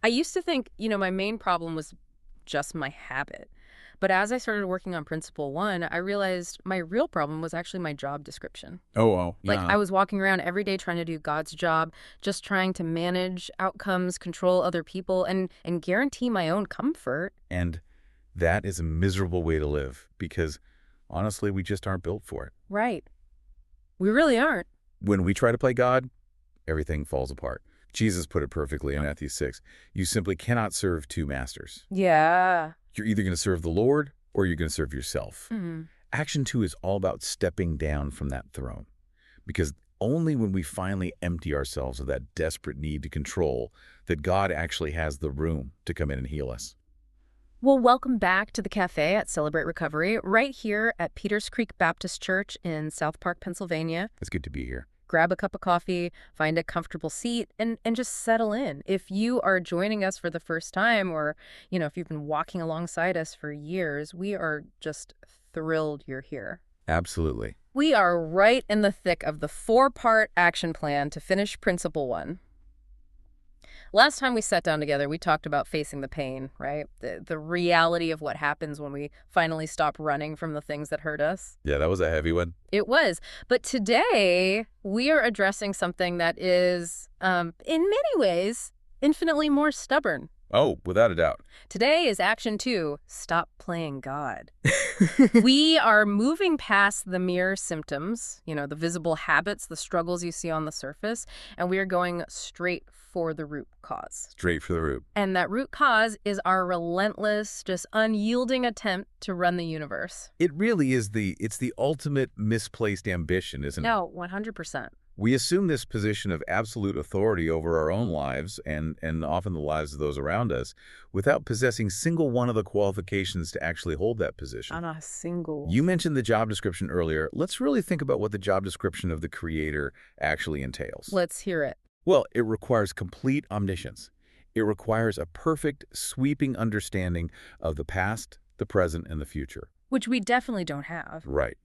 I used to think, my main problem was just my habit. But as I started working on Principle One, I realized my real problem was actually my job description. Oh, Like, yeah. I was walking around every day trying to do God's job, just trying to manage outcomes, control other people, and guarantee my own comfort. And that is a miserable way to live because, honestly, we just aren't built for it. Right. We really aren't. When we try to play God, everything falls apart. Jesus put it perfectly in Matthew 6. You simply cannot serve two masters. Yeah. You're either going to serve the Lord or you're going to serve yourself. Hmm. Action 2 is all about stepping down from that throne. Because only when we finally empty ourselves of that desperate need to control that God actually has the room to come in and heal us. Well, welcome back to the cafe at Celebrate Recovery, right here at Peters Creek Baptist Church in South Park, Pennsylvania. It's good to be here. Grab a cup of coffee, find a comfortable seat, and just settle in. If you are joining us for the first time or, if you've been walking alongside us for years, we are just thrilled you're here. Absolutely. We are right in the thick of the 4-part action plan to finish Principle One. Last time we sat down together, we talked about facing the pain, right? The reality of what happens when we finally stop running from the things that hurt us. Yeah, that was a heavy one. It was. But today, we are addressing something that is, in many ways, infinitely more stubborn. Oh, without a doubt. Today is action 2, stop playing God. We are moving past the mere symptoms, the visible habits, the struggles you see on the surface, and we are going straight for the root cause. Straight for the root. And that root cause is our relentless, just unyielding attempt to run the universe. It really is it's the ultimate misplaced ambition, isn't it? No, 100%. We assume this position of absolute authority over our own lives and often the lives of those around us without possessing single one of the qualifications to actually hold that position. Not a single. You mentioned the job description earlier. Let's really think about what the job description of the Creator actually entails. Let's hear it. Well, it requires complete omniscience. It requires a perfect, sweeping understanding of the past, the present, and the future. Which we definitely don't have. Right.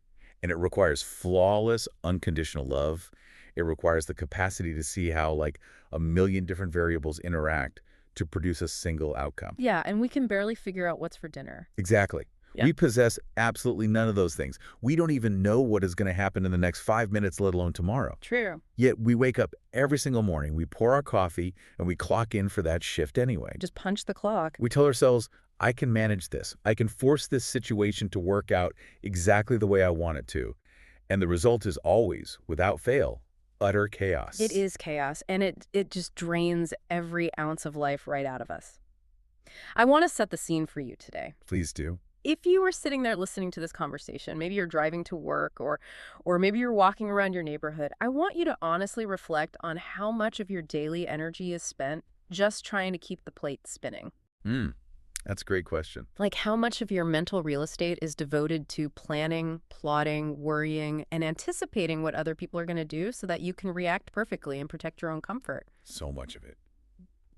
And it requires flawless, unconditional love. It requires the capacity to see how, like, a million different variables interact to produce a single outcome. Yeah, and we can barely figure out what's for dinner. Exactly. Yeah. We possess absolutely none of those things. We don't even know what is going to happen in the next 5 minutes, let alone tomorrow. True. Yet we wake up every single morning, we pour our coffee, and we clock in for that shift anyway. Just punch the clock. We tell ourselves, I can manage this. I can force this situation to work out exactly the way I want it to. And the result is always, without fail, utter chaos. It is chaos, and it just drains every ounce of life right out of us. I want to set the scene for you today. Please do. If you were sitting there listening to this conversation, maybe you're driving to work or maybe you're walking around your neighborhood, I want you to honestly reflect on how much of your daily energy is spent just trying to keep the plate spinning. That's a great question. Like how much of your mental real estate is devoted to planning, plotting, worrying, and anticipating what other people are going to do so that you can react perfectly and protect your own comfort. So much of it.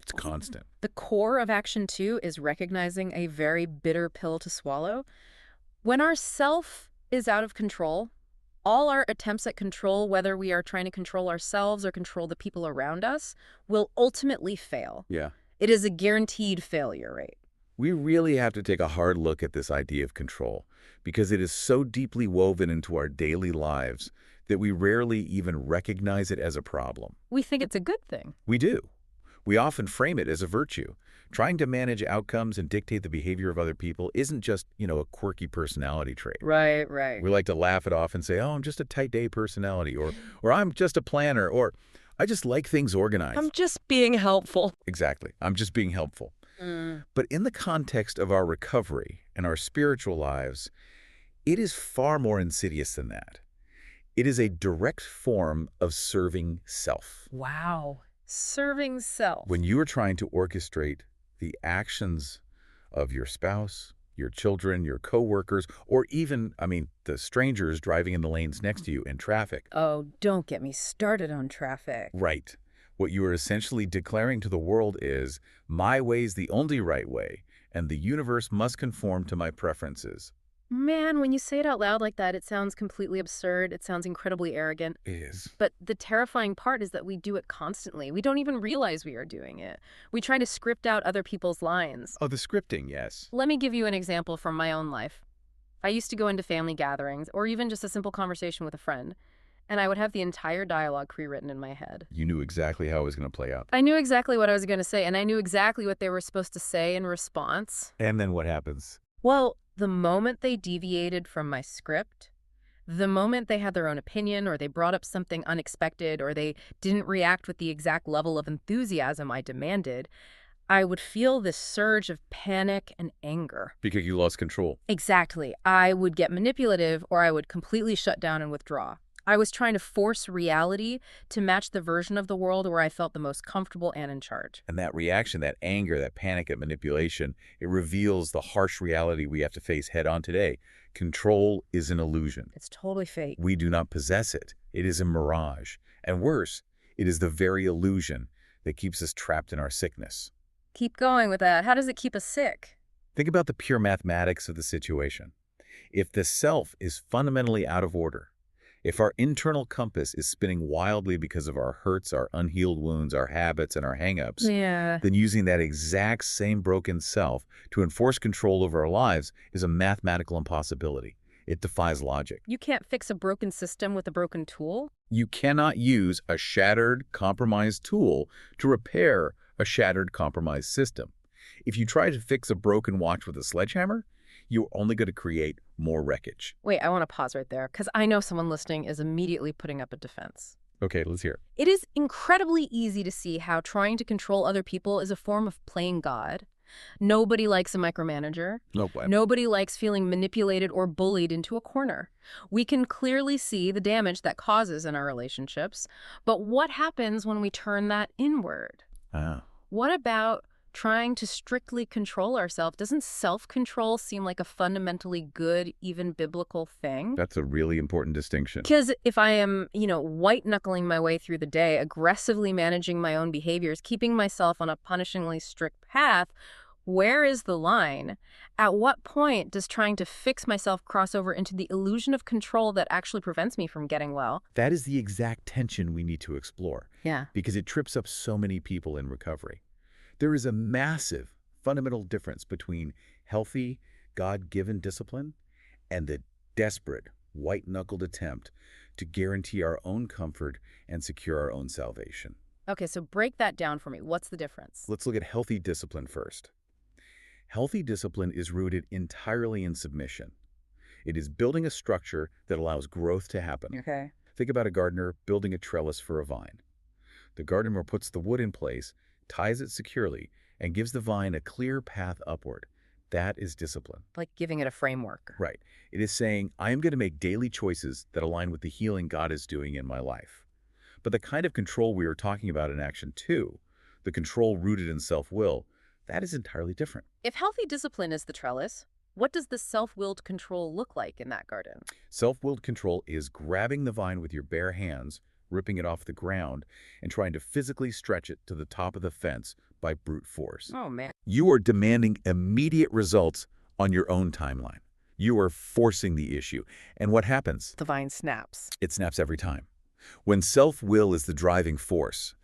It's constant. The core of action 2 is recognizing a very bitter pill to swallow. When our self is out of control, all our attempts at control, whether we are trying to control ourselves or control the people around us, will ultimately fail. Yeah. It is a guaranteed failure rate. We really have to take a hard look at this idea of control because it is so deeply woven into our daily lives that we rarely even recognize it as a problem. We think it's a good thing. We do. We often frame it as a virtue. Trying to manage outcomes and dictate the behavior of other people isn't just, a quirky personality trait. Right. We like to laugh it off and say, oh, I'm just a type A personality, or I'm just a planner, or I just like things organized. I'm just being helpful. Exactly. I'm just being helpful. But in the context of our recovery and our spiritual lives, it is far more insidious than that. It is a direct form of serving self. Wow. Serving self. When you are trying to orchestrate the actions of your spouse, your children, your coworkers, or even, the strangers driving in the lanes next to you in traffic. Oh, don't get me started on traffic. Right. What you are essentially declaring to the world is, my way is the only right way, and the universe must conform to my preferences. Man, when you say it out loud like that, it sounds completely absurd. It sounds incredibly arrogant. It is. But the terrifying part is that we do it constantly. We don't even realize we are doing it. We try to script out other people's lines. Oh, the scripting, yes. Let me give you an example from my own life. I used to go into family gatherings, or even just a simple conversation with a friend, and I would have the entire dialogue pre-written in my head. You knew exactly how it was going to play out. I knew exactly what I was going to say, and I knew exactly what they were supposed to say in response. And then what happens? Well, the moment they deviated from my script, the moment they had their own opinion, or they brought up something unexpected, or they didn't react with the exact level of enthusiasm I demanded, I would feel this surge of panic and anger. Because you lost control. Exactly. I would get manipulative, or I would completely shut down and withdraw. I was trying to force reality to match the version of the world where I felt the most comfortable and in charge. And that reaction, that anger, that panic, that manipulation, it reveals the harsh reality we have to face head on today. Control is an illusion. It's totally fake. We do not possess it. It is a mirage. And worse, it is the very illusion that keeps us trapped in our sickness. Keep going with that. How does it keep us sick? Think about the pure mathematics of the situation. If the self is fundamentally out of order, if our internal compass is spinning wildly because of our hurts, our unhealed wounds, our habits, and our hang-ups, Yeah. then using that exact same broken self to enforce control over our lives is a mathematical impossibility. It defies logic. You can't fix a broken system with a broken tool? You cannot use a shattered, compromised tool to repair a shattered, compromised system. If you try to fix a broken watch with a sledgehammer, you're only going to create more wreckage. Wait, I want to pause right there, because I know someone listening is immediately putting up a defense. Okay, let's hear it. It is incredibly easy to see how trying to control other people is a form of playing God. Nobody likes a micromanager. No way. Nobody likes feeling manipulated or bullied into a corner. We can clearly see the damage that causes in our relationships. But what happens when we turn that inward? Ah. What about trying to strictly control ourselves? Doesn't self-control seem like a fundamentally good, even biblical thing? That's a really important distinction. Because if I am, white-knuckling my way through the day, aggressively managing my own behaviors, keeping myself on a punishingly strict path, where is the line? At what point does trying to fix myself cross over into the illusion of control that actually prevents me from getting well? That is the exact tension we need to explore. Yeah. Because it trips up so many people in recovery. There is a massive fundamental difference between healthy, God-given discipline and the desperate, white-knuckled attempt to guarantee our own comfort and secure our own salvation. Okay, so break that down for me. What's the difference? Let's look at healthy discipline first. Healthy discipline is rooted entirely in submission. It is building a structure that allows growth to happen. Okay. Think about a gardener building a trellis for a vine. The gardener puts the wood in place, ties it securely, and gives the vine a clear path upward. That is discipline. Like giving it a framework. Right. It is saying, I am going to make daily choices that align with the healing God is doing in my life. But the kind of control we are talking about in Action 2, the control rooted in self-will, that is entirely different. If healthy discipline is the trellis, what does the self-willed control look like in that garden? Self-willed control is grabbing the vine with your bare hands, ripping it off the ground, and trying to physically stretch it to the top of the fence by brute force. Oh, man. You are demanding immediate results on your own timeline. You are forcing the issue. And what happens? The vine snaps. It snaps every time. When self-will is the driving force,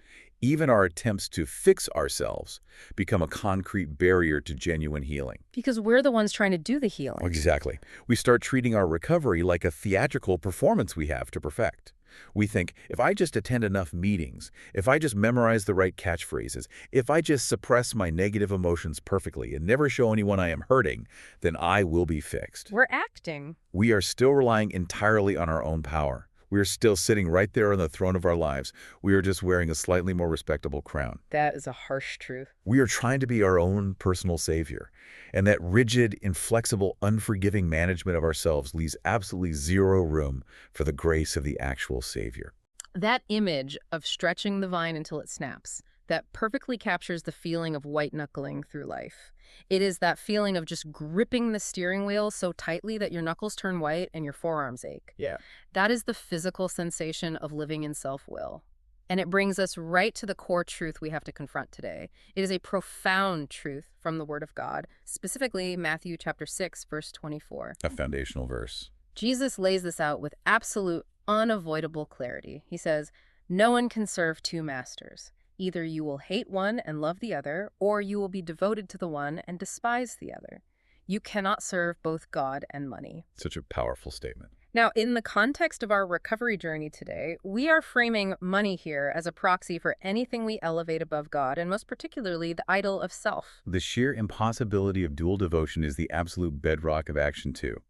even our attempts to fix ourselves become a concrete barrier to genuine healing. Because we're the ones trying to do the healing. Exactly. We start treating our recovery like a theatrical performance we have to perfect. We think, if I just attend enough meetings, if I just memorize the right catchphrases, if I just suppress my negative emotions perfectly and never show anyone I am hurting, then I will be fixed. We're acting. We are still relying entirely on our own power. We are still sitting right there on the throne of our lives. We are just wearing a slightly more respectable crown. That is a harsh truth. We are trying to be our own personal savior. And that rigid, inflexible, unforgiving management of ourselves leaves absolutely zero room for the grace of the actual Savior. That image of stretching the vine until it snaps, that perfectly captures the feeling of white-knuckling through life. It is that feeling of just gripping the steering wheel so tightly that your knuckles turn white and your forearms ache. Yeah. That is the physical sensation of living in self-will. And it brings us right to the core truth we have to confront today. It is a profound truth from the Word of God, specifically Matthew chapter 6, verse 24. A foundational verse. Jesus lays this out with absolute, unavoidable clarity. He says, "No one can serve two masters. Either you will hate one and love the other, or you will be devoted to the one and despise the other. You cannot serve both God and money." Such a powerful statement. Now, in the context of our recovery journey today, we are framing money here as a proxy for anything we elevate above God, and most particularly the idol of self. The sheer impossibility of dual devotion is the absolute bedrock of action too.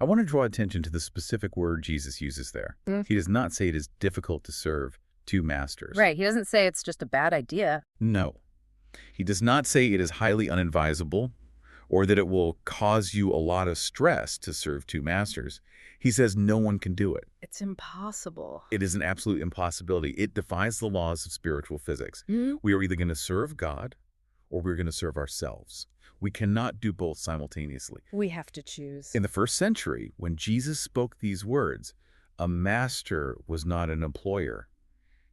I want to draw attention to the specific word Jesus uses there. He does not say it is difficult to serve two masters. Right. He doesn't say it's just a bad idea. No. He does not say it is highly unadvisable or that it will cause you a lot of stress to serve two masters. He says no one can do it. It's impossible. It is an absolute impossibility. It defies the laws of spiritual physics. We are either going to serve God or we're going to serve ourselves. We cannot do both simultaneously. We have to choose. In the first century, when Jesus spoke these words, a master was not an employer.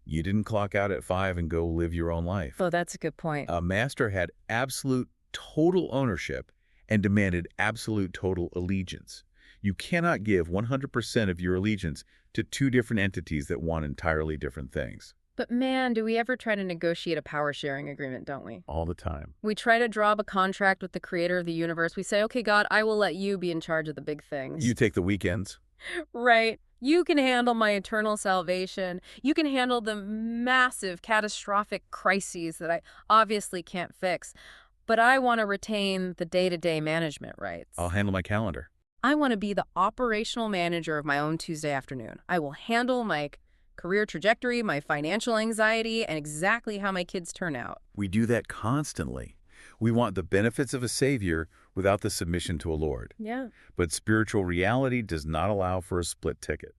You didn't clock out at 5 and go live your own life. Oh, that's a good point. A master had absolute total ownership and demanded absolute total allegiance. You cannot give 100% of your allegiance to two different entities that want entirely different things. But man, do we ever try to negotiate a power-sharing agreement, don't we? All the time. We try to draw up a contract with the creator of the universe. We say, okay, God, I will let you be in charge of the big things. You take the weekends. Right. You can handle my eternal salvation. You can handle the massive, catastrophic crises that I obviously can't fix. But I want to retain the day-to-day management rights. I'll handle my calendar. I want to be the operational manager of my own Tuesday afternoon. I will handle my career trajectory, my financial anxiety, and exactly how my kids turn out. We do that constantly. We want the benefits of a savior without the submission to a Lord. Yeah. But spiritual reality does not allow for a split ticket.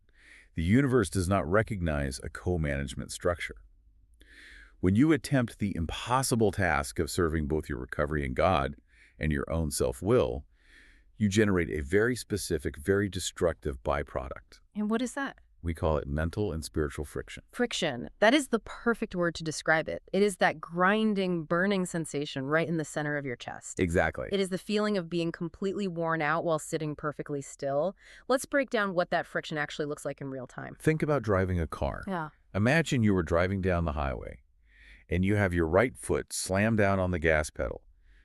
The universe does not recognize a co-management structure. When you attempt the impossible task of serving both your recovery in God and your own self-will, you generate a very specific, very destructive byproduct. And what is that? We call it mental and spiritual friction. Friction. That is the perfect word to describe it. It is that grinding, burning sensation right in the center of your chest. Exactly. It is the feeling of being completely worn out while sitting perfectly still. Let's break down what that friction actually looks like in real time. Think about driving a car. Yeah. Imagine you were driving down the highway and you have your right foot slammed down on the gas pedal.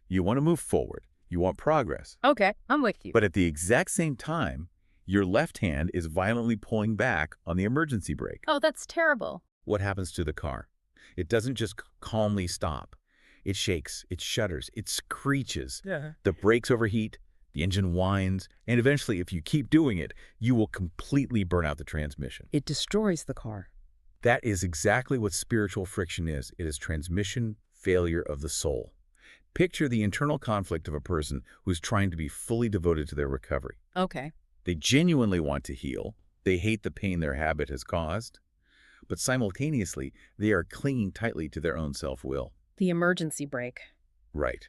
You want to move forward. You want progress. Okay, I'm with you. But at the exact same time, your left hand is violently pulling back on the emergency brake. Oh, that's terrible. What happens to the car? It doesn't just calmly stop. It shakes, it shudders, it screeches. Yeah. The brakes overheat, the engine whines, and eventually, if you keep doing it, you will completely burn out the transmission. It destroys the car. That is exactly what spiritual friction is. It is transmission failure of the soul. Picture the internal conflict of a person who's trying to be fully devoted to their recovery. Okay. They genuinely want to heal. They hate the pain their habit has caused. But simultaneously, they are clinging tightly to their own self-will. The emergency brake. Right.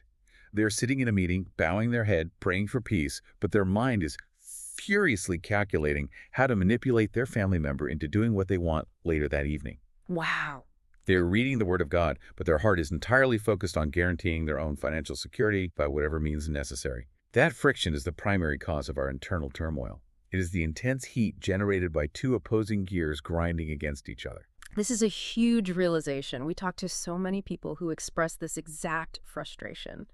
They're sitting in a meeting, bowing their head, praying for peace, but their mind is furiously calculating how to manipulate their family member into doing what they want later that evening. Wow. They're reading the Word of God, but their heart is entirely focused on guaranteeing their own financial security by whatever means necessary. That friction is the primary cause of our internal turmoil. It is the intense heat generated by two opposing gears grinding against each other. This is a huge realization. We talk to so many people who express this exact frustration.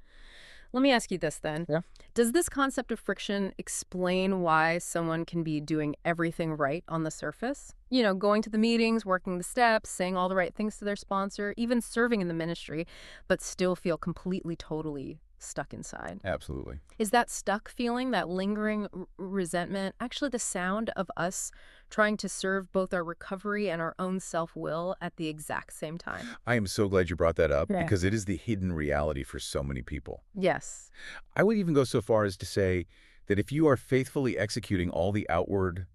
Let me ask you this then. Yeah. Does this concept of friction explain why someone can be doing everything right on the surface? You know, going to the meetings, working the steps, saying all the right things to their sponsor, even serving in the ministry, but still feel completely, totally stuck inside? Absolutely. Is that stuck feeling, that lingering resentment, actually the sound of us trying to serve both our recovery and our own self-will at the exact same time? I am so glad you brought that up Yeah. because it is the hidden reality for so many people. Yes. I would even go so far as to say that if you are faithfully executing all the outward,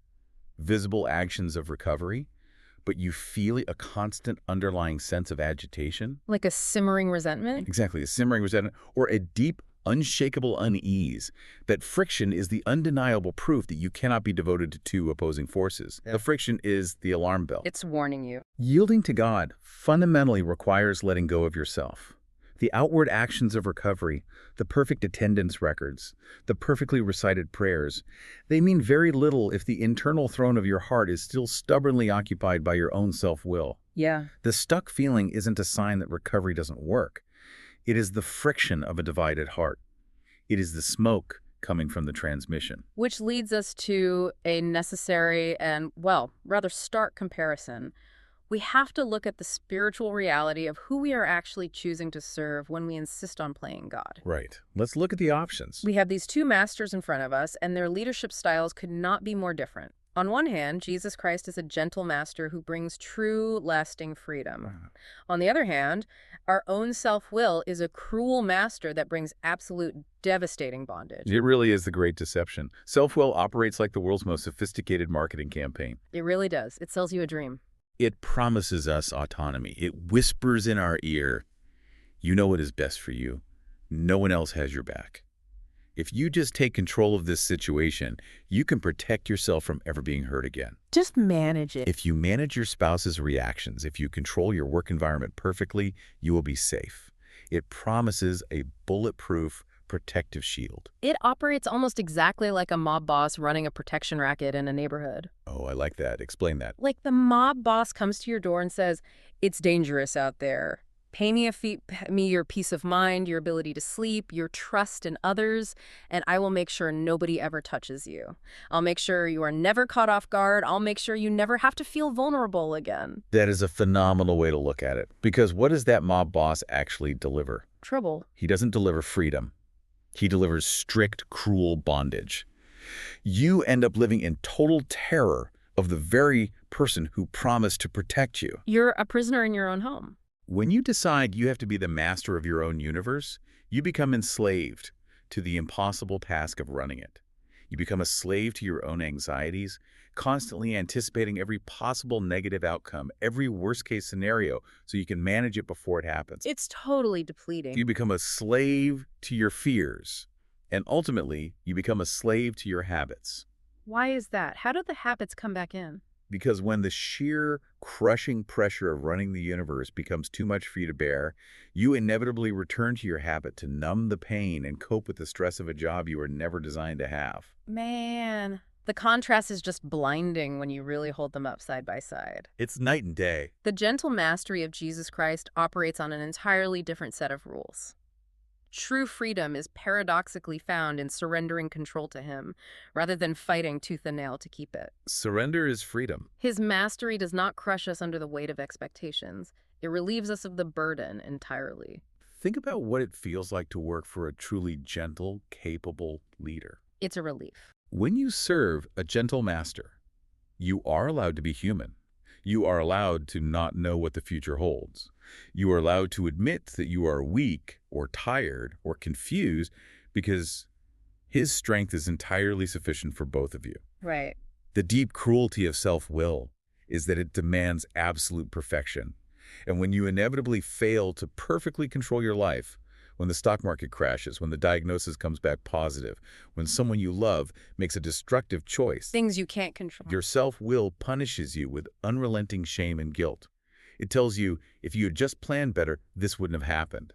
visible actions of recovery, but you feel a constant underlying sense of agitation. Like a simmering resentment? Exactly, a simmering resentment or a deep unshakable unease. That friction is the undeniable proof that you cannot be devoted to two opposing forces. Yeah. The friction is the alarm bell. It's warning you. Yielding to God fundamentally requires letting go of yourself. The outward actions of recovery, the perfect attendance records, the perfectly recited prayers, they mean very little if the internal throne of your heart is still stubbornly occupied by your own self-will. Yeah. The stuck feeling isn't a sign that recovery doesn't work. It is the friction of a divided heart. It is the smoke coming from the transmission. Which leads us to a necessary and, well, rather stark comparison. We have to look at the spiritual reality of who we are actually choosing to serve when we insist on playing God. Right. Let's look at the options. We have these two masters in front of us, and their leadership styles could not be more different. On one hand, Jesus Christ is a gentle master who brings true, lasting freedom. On the other hand, our own self-will is a cruel master that brings absolute, devastating bondage. It really is the great deception. Self-will operates like the world's most sophisticated marketing campaign. It really does. It sells you a dream. It promises us autonomy. It whispers in our ear, you know what is best for you. No one else has your back. If you just take control of this situation, you can protect yourself from ever being hurt again. Just manage it. If you manage your spouse's reactions, if you control your work environment perfectly, you will be safe. It promises a bulletproof, protective shield. It operates almost exactly like a mob boss running a protection racket in a neighborhood. Oh, I like that. Explain that. Like the mob boss comes to your door and says, "It's dangerous out there. Pay me your peace of mind, your ability to sleep, your trust in others, and I will make sure nobody ever touches you. I'll make sure you are never caught off guard. I'll make sure you never have to feel vulnerable again." That is a phenomenal way to look at it. Because what does that mob boss actually deliver? Trouble. He doesn't deliver freedom. He delivers strict, cruel bondage. You end up living in total terror of the very person who promised to protect you. You're a prisoner in your own home. When you decide you have to be the master of your own universe, you become enslaved to the impossible task of running it. You become a slave to your own anxieties, constantly anticipating every possible negative outcome, every worst-case scenario, so you can manage it before it happens. It's totally depleting. You become a slave to your fears, and ultimately, you become a slave to your habits. Why is that? How do the habits come back in? Because when the sheer, crushing pressure of running the universe becomes too much for you to bear, you inevitably return to your habit to numb the pain and cope with the stress of a job you were never designed to have. Man, the contrast is just blinding when you really hold them up side by side. It's night and day. The gentle mastery of Jesus Christ operates on an entirely different set of rules. True freedom is paradoxically found in surrendering control to him, rather than fighting tooth and nail to keep it. Surrender is freedom. His mastery does not crush us under the weight of expectations. It relieves us of the burden entirely. Think about what it feels like to work for a truly gentle, capable leader. It's a relief. When you serve a gentle master, you are allowed to be human. You are allowed to not know what the future holds. You are allowed to admit that you are weak or tired or confused because his strength is entirely sufficient for both of you. Right. The deep cruelty of self-will is that it demands absolute perfection. And when you inevitably fail to perfectly control your life, when the stock market crashes, when the diagnosis comes back positive, when someone you love makes a destructive choice, Things you can't control. your self-will punishes you with unrelenting shame and guilt. It tells you, if you had just planned better, this wouldn't have happened.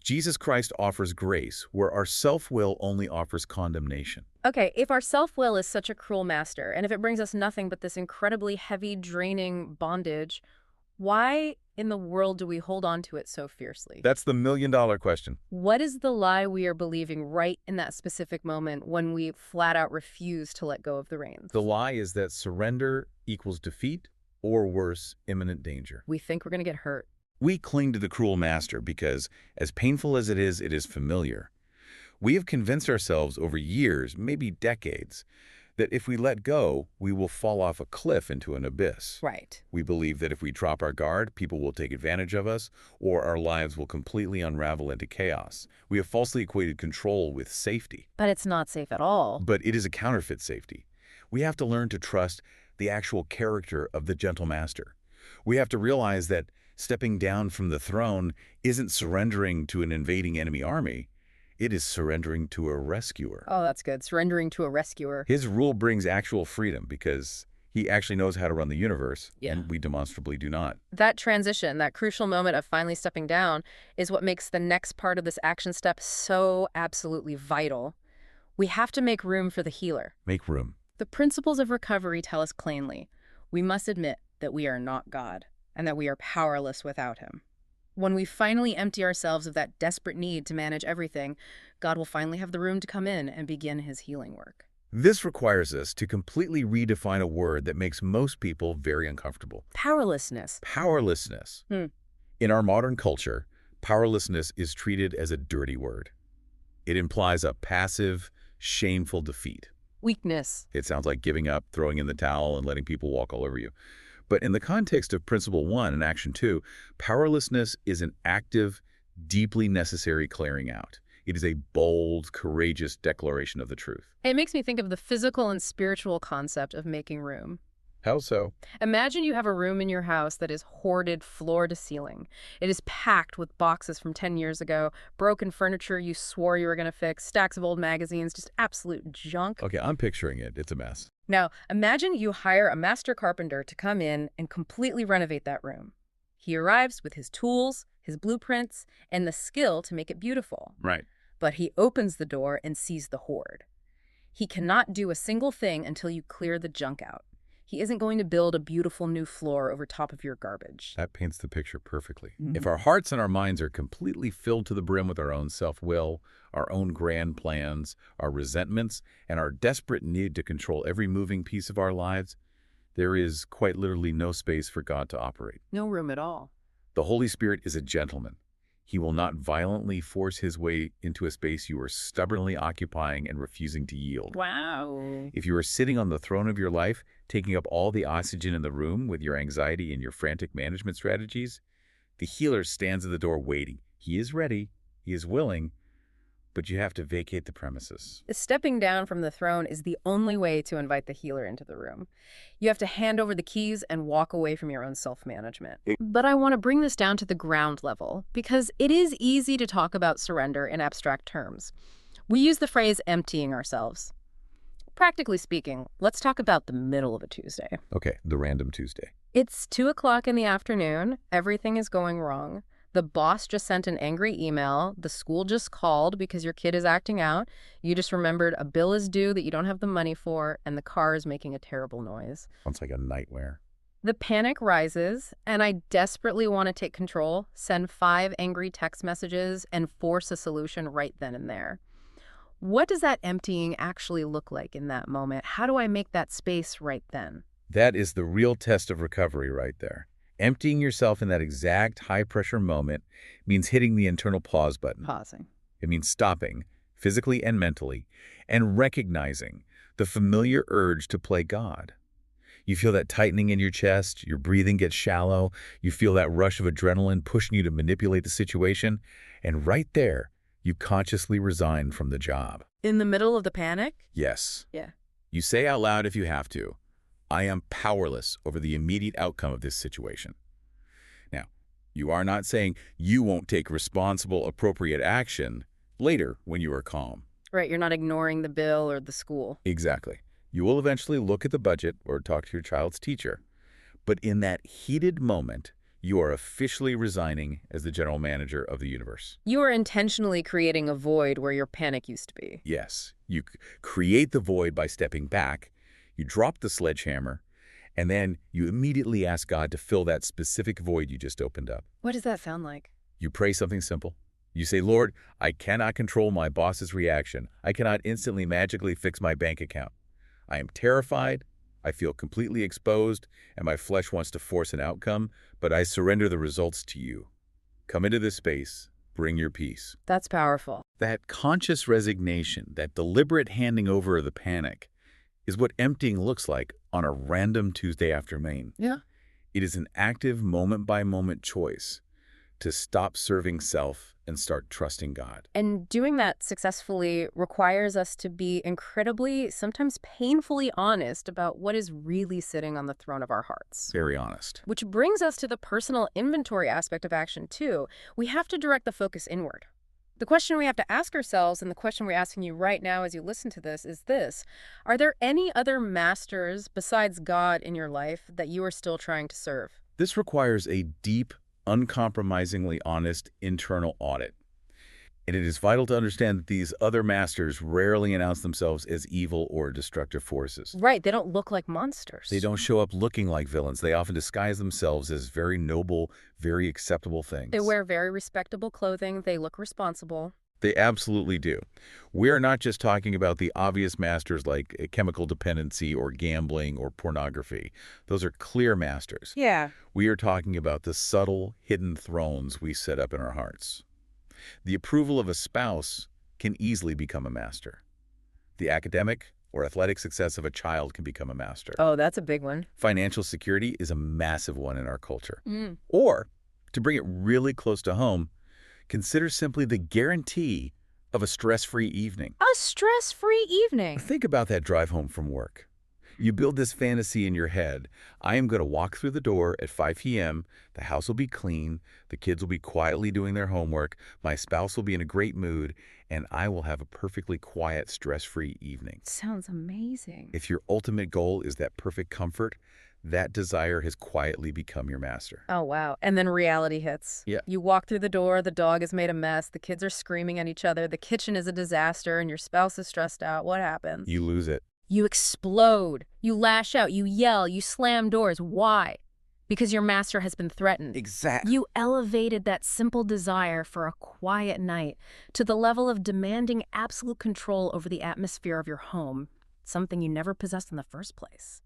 Jesus Christ offers grace, where our self-will only offers condemnation. Okay, if our self-will is such a cruel master, and if it brings us nothing but this incredibly heavy, draining bondage, why in the world do we hold on to it so fiercely? That's the million-dollar question. What is the lie we are believing right in that specific moment when we flat out refuse to let go of the reins? The lie is that surrender equals defeat, or worse, imminent danger. We think we're going to get hurt. We cling to the cruel master because, as painful as it is familiar. We have convinced ourselves over years, maybe decades, that if we let go, we will fall off a cliff into an abyss. Right. We believe that if we drop our guard, people will take advantage of us, or our lives will completely unravel into chaos. We have falsely equated control with safety. But it's not safe at all. But it is a counterfeit safety. We have to learn to trust the actual character of the gentle master. We have to realize that stepping down from the throne isn't surrendering to an invading enemy army. It is surrendering to a rescuer. Oh, that's good. Surrendering to a rescuer. His rule brings actual freedom because he actually knows how to run the universe, Yeah. and we demonstrably do not. That transition, that crucial moment of finally stepping down, is what makes the next part of this action step so absolutely vital. We have to make room for the healer. Make room. The principles of recovery tell us plainly, we must admit that we are not God and that we are powerless without him. When we finally empty ourselves of that desperate need to manage everything, God will finally have the room to come in and begin his healing work. This requires us to completely redefine a word that makes most people very uncomfortable. Powerlessness. Powerlessness. In our modern culture, powerlessness is treated as a dirty word. It implies a passive, shameful defeat. Weakness. It sounds like giving up, throwing in the towel, and letting people walk all over you. But in the context of Principle 1 and Action 2, powerlessness is an active, deeply necessary clearing out. It is a bold, courageous declaration of the truth. It makes me think of the physical and spiritual concept of making room. How so? Imagine you have a room in your house that is hoarded floor to ceiling. It is packed with boxes from 10 years ago, broken furniture you swore you were going to fix, stacks of old magazines, just absolute junk. Okay, I'm picturing it. It's a mess. Now, imagine you hire a master carpenter to come in and completely renovate that room. He arrives with his tools, his blueprints, and the skill to make it beautiful. Right. But he opens the door and sees the hoard. He cannot do a single thing until you clear the junk out. He isn't going to build a beautiful new floor over top of your garbage. That paints the picture perfectly. If our hearts and our minds are completely filled to the brim with our own self-will, our own grand plans, our resentments, and our desperate need to control every moving piece of our lives, there is quite literally no space for God to operate. No room at all. The Holy Spirit is a gentleman. He will not violently force his way into a space you are stubbornly occupying and refusing to yield. Wow. If you are sitting on the throne of your life, taking up all the oxygen in the room with your anxiety and your frantic management strategies, the healer stands at the door waiting. He is ready, he is willing, but you have to vacate the premises. Stepping down from the throne is the only way to invite the healer into the room. You have to hand over the keys and walk away from your own self-management. But I want to bring this down to the ground level because it is easy to talk about surrender in abstract terms. We use the phrase emptying ourselves. Practically speaking, let's talk about the middle of a Tuesday. Okay, the random Tuesday. It's 2 o'clock in the afternoon. Everything is going wrong. The boss just sent an angry email. The school just called because your kid is acting out. You just remembered a bill is due that you don't have the money for, and the car is making a terrible noise. Sounds like a nightmare. The panic rises, and I desperately want to take control, send 5 angry text messages, and force a solution right then and there. What does that emptying actually look like in that moment? How do I make that space right then? That is the real test of recovery right there. Emptying yourself in that exact high-pressure moment means hitting the internal pause button. Pausing. It means stopping, physically and mentally, and recognizing the familiar urge to play God. You feel that tightening in your chest, your breathing gets shallow, you feel that rush of adrenaline pushing you to manipulate the situation, and right there, you consciously resign from the job. In the middle of the panic? Yes. Yeah. You say out loud if you have to, I am powerless over the immediate outcome of this situation. Now, you are not saying you won't take responsible, appropriate action later when you are calm. Right, you're not ignoring the bill or the school. Exactly. You will eventually look at the budget or talk to your child's teacher. But in that heated moment, you are officially resigning as the general manager of the universe. You are intentionally creating a void where your panic used to be. Yes, you create the void by stepping back, you drop the sledgehammer, and then you immediately ask God to fill that specific void you just opened up. What does that sound like? You pray something simple. You say, Lord, I cannot control my boss's reaction. I cannot instantly magically fix my bank account. I am terrified. I feel completely exposed, and my flesh wants to force an outcome, but I surrender the results to you. Come into this space. Bring your peace. That's powerful. That conscious resignation, that deliberate handing over of the panic, is what emptying looks like on a random Tuesday afternoon. Yeah. It is an active moment-by-moment choice to stop serving self and start trusting God. And doing that successfully requires us to be incredibly, sometimes painfully honest about what is really sitting on the throne of our hearts. Very honest. Which brings us to the personal inventory aspect of action too. We have to direct the focus inward. The question we have to ask ourselves, and the question we're asking you right now as you listen to this, is this. Are there any other masters besides God in your life that you are still trying to serve? This requires a deep, uncompromisingly honest internal audit. And it is vital to understand that these other masters rarely announce themselves as evil or destructive forces. Right, they don't look like They monsters. don't show up looking like villains. They often disguise themselves as very noble, very acceptable They things. wear very respectable clothing. They look responsible. They absolutely do. We are not just talking about the obvious masters like chemical dependency or gambling or pornography. Those are clear masters. Yeah. We are talking about the subtle, hidden thrones we set up in our hearts. The approval of a spouse can easily become a master. The academic or athletic success of a child can become a master. Oh, that's a big one. Financial security is a massive one in our culture. Mm. Or, to bring it really close to home, consider simply the guarantee of a stress-free evening. A stress-free evening. Think about that drive home from work. You build this fantasy in your head. I am going to walk through the door at 5 p.m. The house will be clean. The kids will be quietly doing their homework. My spouse will be in a great mood. And I will have a perfectly quiet, stress-free evening. Sounds amazing. If your ultimate goal is that perfect comfort, that desire has quietly become your master. Oh, wow. And then reality hits. Yeah. You walk through the door, the dog has made a mess, the kids are screaming at each other, the kitchen is a disaster, and your spouse is stressed out. What happens? You lose it. You explode. You lash out. You yell. You slam doors. Why? Because your master has been threatened. Exactly. You elevated that simple desire for a quiet night to the level of demanding absolute control over the atmosphere of your home, something you never possessed in the first place.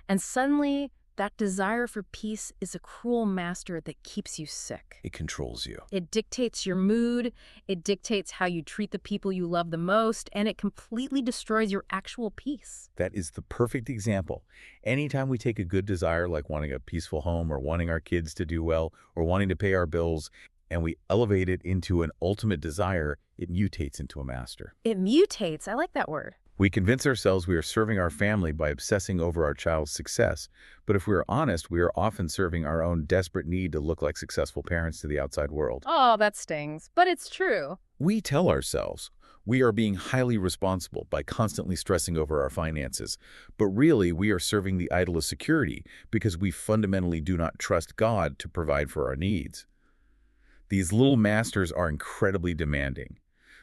And suddenly, that desire for peace is a cruel master that keeps you sick. It controls you. It dictates your mood, it dictates how you treat the people you love the most, and it completely destroys your actual peace. That is the perfect example. Anytime we take a good desire like wanting a peaceful home or wanting our kids to do well or wanting to pay our bills, and we elevate it into an ultimate desire, it mutates into a master. It mutates. I like that word. We convince ourselves we are serving our family by obsessing over our child's success, but if we are honest, we are often serving our own desperate need to look like successful parents to the outside world. Oh, that stings, but it's true. We tell ourselves we are being highly responsible by constantly stressing over our finances, but really we are serving the idol of security because we fundamentally do not trust God to provide for our needs. These little masters are incredibly demanding.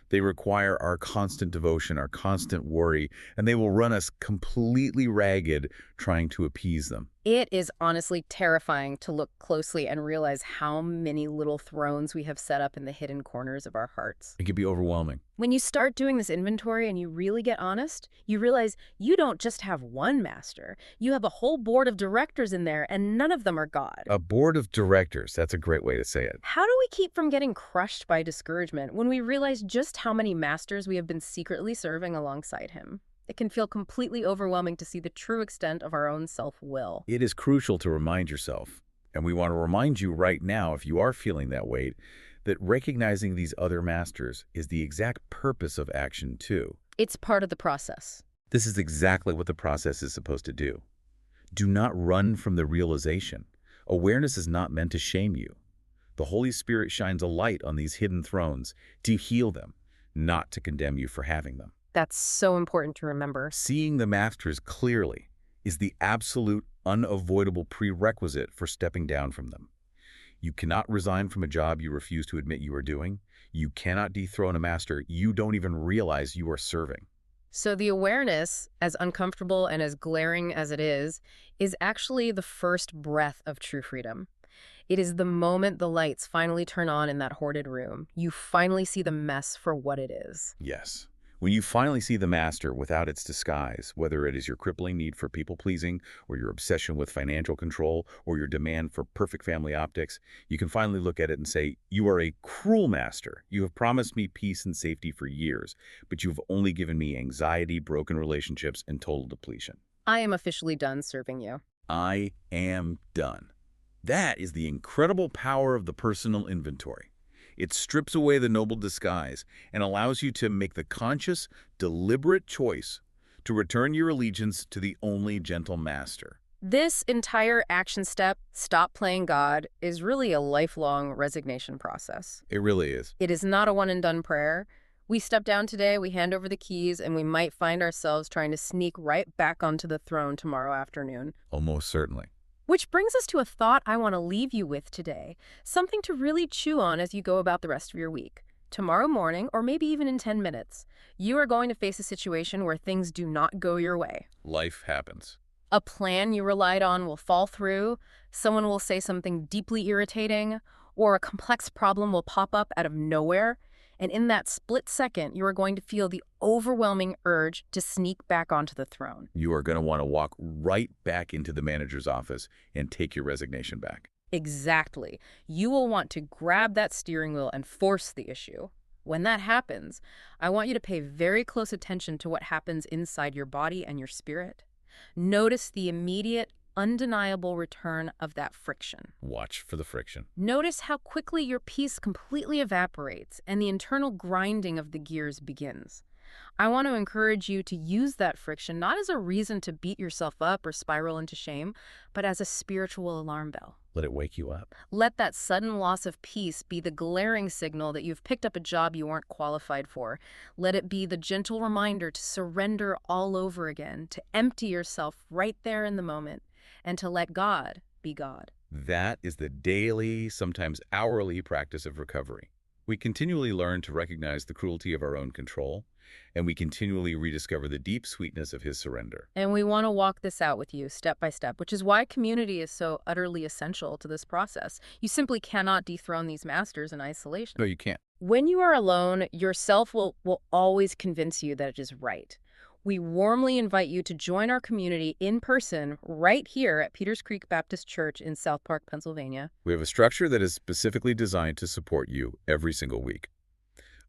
They require our constant devotion, our constant worry, and they will run us completely ragged trying to appease them. It is honestly terrifying to look closely and realize how many little thrones we have set up in the hidden corners of our hearts. It can be overwhelming. When you start doing this inventory and you really get honest, you realize you don't just have one master. You have a whole board of directors in there, and none of them are God. A board of directors, that's a great way to say it. How do we keep from getting crushed by discouragement when we realize just how many masters we have been secretly serving alongside him? It can feel completely overwhelming to see the true extent of our own self-will. It is crucial to remind yourself, and we want to remind you right now, if you are feeling that weight, that recognizing these other masters is the exact purpose of action too. It's part of the process. This is exactly what the process is supposed to do. Do not run from the realization. Awareness is not meant to shame you. The Holy Spirit shines a light on these hidden thrones to heal them, not to condemn you for having them. That's so important to remember. Seeing the masters clearly is the absolute, unavoidable prerequisite for stepping down from them. You cannot resign from a job you refuse to admit you are doing. You cannot dethrone a master you don't even realize you are serving. So the awareness, as uncomfortable and as glaring as it is actually the first breath of true freedom. It is the moment the lights finally turn on in that hoarded room. You finally see the mess for what it is. Yes. When you finally see the master without its disguise, whether it is your crippling need for people-pleasing, or your obsession with financial control, or your demand for perfect family optics, you can finally look at it and say, you are a cruel master. You have promised me peace and safety for years, but you have only given me anxiety, broken relationships, and total depletion. I am officially done serving you. I am done. That is the incredible power of the personal inventory. It strips away the noble disguise and allows you to make the conscious, deliberate choice to return your allegiance to the only gentle master. This entire action step, stop playing God, is really a lifelong resignation process. It really is. It is not a one-and-done prayer. We step down today, we hand over the keys, and we might find ourselves trying to sneak right back onto the throne tomorrow afternoon. Almost certainly. Which brings us to a thought I want to leave you with today, something to really chew on as you go about the rest of your week. Tomorrow morning, or maybe even in 10 minutes, you are going to face a situation where things do not go your way. Life happens. A plan you relied on will fall through, someone will say something deeply irritating, or a complex problem will pop up out of nowhere. And in that split second, you are going to feel the overwhelming urge to sneak back onto the throne. You are going to want to walk right back into the manager's office and take your resignation back. Exactly. You will want to grab that steering wheel and force the issue. When that happens, I want you to pay very close attention to what happens inside your body and your spirit. Notice the immediate, undeniable return of that friction. Watch for the friction. Notice how quickly your peace completely evaporates and the internal grinding of the gears begins. I want to encourage you to use that friction not as a reason to beat yourself up or spiral into shame, but as a spiritual alarm bell. Let it wake you up. Let that sudden loss of peace be the glaring signal that you've picked up a job you weren't qualified for. Let it be the gentle reminder to surrender all over again, to empty yourself right there in the moment, and to let God be God. That is the daily, sometimes hourly practice of recovery. We continually learn to recognize the cruelty of our own control, and we continually rediscover the deep sweetness of his surrender. And we want to walk this out with you step by step, which is why community is so utterly essential to this process. You simply cannot dethrone these masters in isolation. No, you can't. When you are alone, yourself will always convince you that it is right. We warmly invite you to join our community in person right here at Peters Creek Baptist Church in South Park, Pennsylvania. We have a structure that is specifically designed to support you every single week.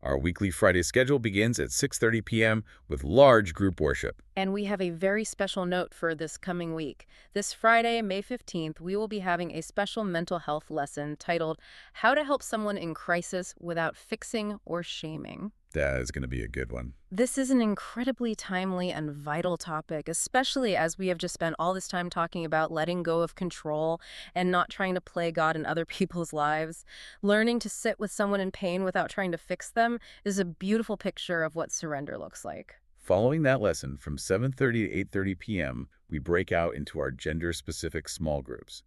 Our weekly Friday schedule begins at 6:30 p.m. with large group worship. And we have a very special note for this coming week. This Friday, May 15th, we will be having a special mental health lesson titled, How to Help Someone in Crisis Without Fixing or Shaming. That is going to be a good one. This is an incredibly timely and vital topic, especially as we have just spent all this time talking about letting go of control and not trying to play God in other people's lives. Learning to sit with someone in pain without trying to fix them is a beautiful picture of what surrender looks like. Following that lesson, from 7:30 to 8:30 p.m., we break out into our gender-specific small groups.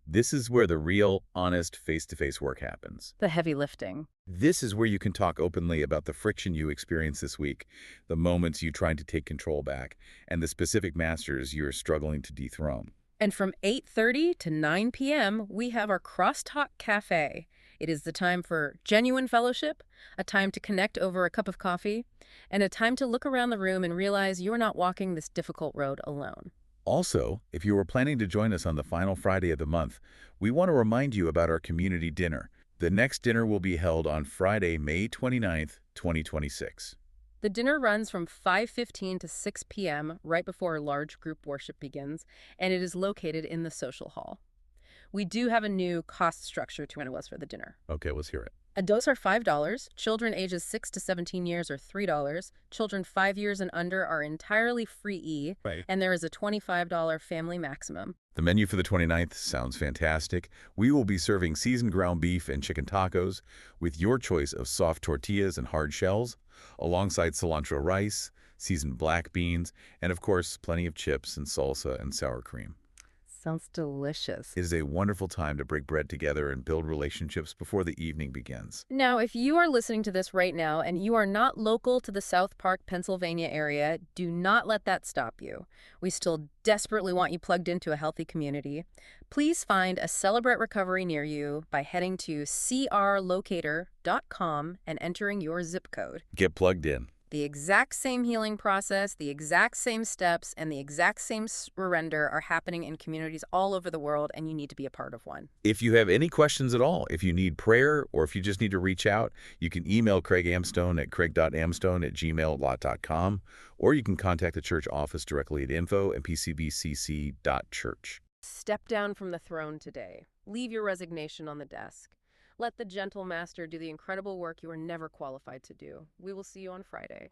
This is where the real, honest, face-to-face work happens. The heavy lifting. This is where you can talk openly about the friction you experienced this week, the moments you tried to take control back, and the specific masters you are struggling to dethrone. And from 8:30 to 9 p.m., we have our Crosstalk Cafe. It is the time for genuine fellowship, a time to connect over a cup of coffee, and a time to look around the room and realize you're not walking this difficult road alone. Also, if you were planning to join us on the final Friday of the month, we want to remind you about our community dinner. The next dinner will be held on Friday, May 29th, 2026. The dinner runs from 5:15 to 6 p.m. right before large group worship begins, and it is located in the social hall. We do have a new cost structure to us for the dinner. Okay, let's hear it. Adults are $5, children ages 6 to 17 years are $3, children 5 years and under are entirely free, Right. and there is a $25 family maximum. The menu for the 29th sounds fantastic. We will be serving seasoned ground beef and chicken tacos with your choice of soft tortillas and hard shells, alongside cilantro rice, seasoned black beans, and of course, plenty of chips and salsa and sour cream. Sounds delicious. It is a wonderful time to break bread together and build relationships before the evening begins. Now, if you are listening to this right now and you are not local to the South Park, Pennsylvania area, do not let that stop you. We still desperately want you plugged into a healthy community. Please find a Celebrate Recovery near you by heading to crlocator.com and entering your zip code. Get plugged in. The exact same healing process, the exact same steps, and the exact same surrender are happening in communities all over the world, and you need to be a part of one. If you have any questions at all, if you need prayer, or if you just need to reach out, you can email Craig Amstone at craig.amstone@gmail.com, or you can contact the church office directly at info@pcbcc.church. Step down from the throne today. Leave your resignation on the desk. Let the gentle master do the incredible work you are never qualified to do. We will see you on Friday.